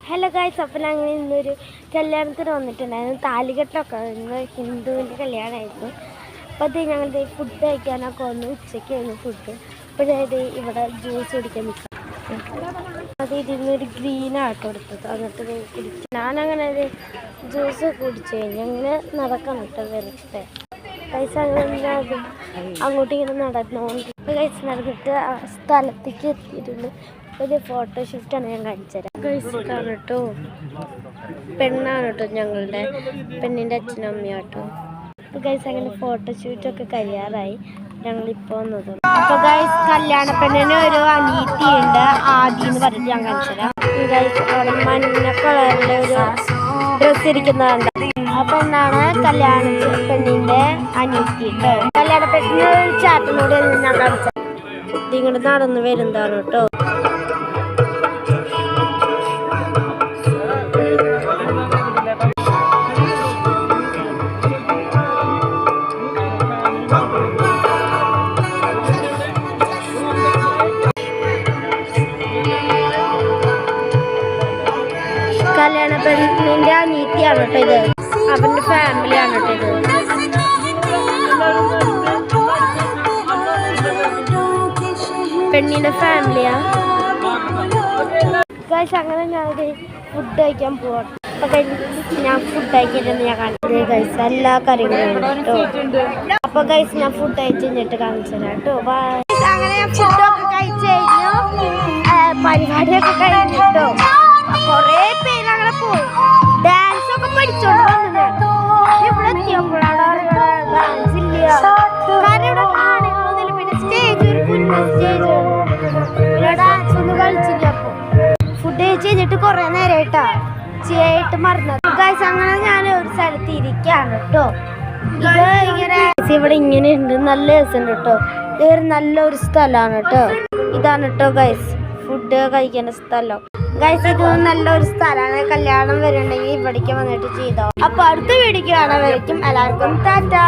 Hello guys, അപ്പം അങ്ങനെ ഇന്നൊരു കല്യാണത്തിന് വന്നിട്ടുണ്ടായിരുന്നു. താലികെട്ടൊക്കെ ഇന്ന് ഹിന്ദുവിൻ്റെ കല്യാണമായിരുന്നു. അപ്പോൾ അത് ഞങ്ങൾ ഫുഡ് കഴിക്കാനൊക്കെ വന്നു. ഉച്ചയ്ക്കായിരുന്നു ഫുഡ്. അപ്പോൾ ഞാൻ ഇവിടെ ജ്യൂസ് കുടിക്കാൻ നിൽക്കാം. അത് ഇതിന്നൊരു ഗ്രീനാട്ടോ എടുത്തത്. എന്നിട്ട് കുടിച്ചു. ഞാനങ്ങനെ ജ്യൂസ് കുടിച്ചു കഴിഞ്ഞ് അങ്ങനെ നടക്കണം കേട്ടോ വെറുതെ. പൈസ അങ്ങനെ അത് അങ്ങോട്ടും ഇങ്ങനെ നടന്നുകൊണ്ട് കഴിച്ച് നടന്നിട്ട് സ്ഥലത്തേക്ക് എത്തിയിട്ടുണ്ട്. ഒരു ഫോട്ടോഷൂട്ടാണ് ഞാൻ കാണിച്ചുതരാം. കഴിച്ചിട്ടാണ് കേട്ടോ. പെണ്ണാണ് കേട്ടോ, ഞങ്ങളുടെ പെണ്ണിൻ്റെ അച്ഛനും അമ്മയും കേട്ടോ. അപ്പോൾ ഗൈസ് അങ്ങനെ ഫോട്ടോഷൂട്ടൊക്കെ കഴിയാറായി. ഞങ്ങളിപ്പോൾ വന്നത്. അപ്പോൾ ഗൈസ് കല്യാണ പെണ്ണിന് ഒരു അനീതിയുണ്ട്, ആദി എന്ന് പറഞ്ഞിട്ട് ഞാൻ കാണിച്ചുതരാം. ഗൈസ് അവിടെ മഞ്ഞ കളറിലെ ഒരു ഡ്രസ്സ് ഇരിക്കുന്നതുണ്ട്. ആ പെണ്ണാണ് കല്യാണ പെണ്ണിൻ്റെ അനീതി കേട്ടോ. കല്യാണ പെണ്ണിന് ചാറ്റിനോട് ഞാൻ കാണിച്ചത്. ഇതിങ്ങോട്ട് നടന്നു വരുന്നതാണ് കേട്ടോ. കല്യാണ പെണ്ണിന്റെ അനീതിയാണ് കേട്ടോ ഇത്. അവന്റെ ഫാമിലിയാണ് കേട്ടോ ഇത്. പെണ്ണിന്റെ ഫാമിലിയാ. അങ്ങനെ ഞാൻ ഫുഡ് കഴിക്കാൻ പോവാം. അപ്പൊ ഞാൻ ഫുഡ് കഴിക്കില്ലെന്ന് ഞാൻ കാണിച്ചത് ഗൈസ്. എല്ലാ കറികളും കേട്ടോ. അപ്പൊ ഗൈസ് ഞാൻ ഫുഡ് കഴിച്ച് കഴിഞ്ഞിട്ട് കാണിച്ചു തരാം കേട്ടോ. അങ്ങനെ ഞാൻ ഫുഡൊക്കെ കഴിച്ചു കഴിഞ്ഞു. പരിപാടിയൊക്കെ കഴിഞ്ഞിട്ടോ. കൊറേ പേര് അങ്ങനെ പോയി ഡാൻസ് ഒക്കെ പഠിച്ചോണ്ട് വന്നത്. ഇവിടെ എത്തിയപ്പോഴാണ് ഡാൻസ് ഇല്ല. കാരണം ഇവിടെ കാണുന്നില്ല. പിന്നെ സ്റ്റേജ് ഒരു കുഞ്ഞു സ്റ്റേജ്, പിന്നെ ഡാൻസ് ഒന്നും കളിച്ചില്ല. അപ്പൊ ഫുഡ് കഴിച്ച് കഴിഞ്ഞിട്ട് കൊറേ നേരമായിട്ടാ ചെയ്യായിട്ട് മറന്നത് ഗൈസ്. അങ്ങനെ ഞാൻ ഒരു സ്ഥലത്ത് ഇരിക്കാണ് കേട്ടോ. ഇത് ഇങ്ങനെ ഇവിടെ ഇങ്ങനെ ഉണ്ട്, നല്ല രസമുണ്ട് കേട്ടോ. ഇതൊരു നല്ലൊരു സ്ഥലമാണ് കേട്ടോ. ഇതാണ് കേട്ടോ ഗൈസ് ഫുഡ് കഴിക്കേണ്ട സ്ഥലം. ഗൈസ് ഇത് നല്ലൊരു സ്ഥലമാണ്. കല്യാണം വരുന്നുണ്ടെങ്കിൽ ഇവിടേക്ക് വന്നിട്ട് ചെയ്തോ. അപ്പൊ അടുത്ത വീഡിയോക്ക് കാണാൻ വരയ്ക്കും. എല്ലാവർക്കും ടാറ്റാ.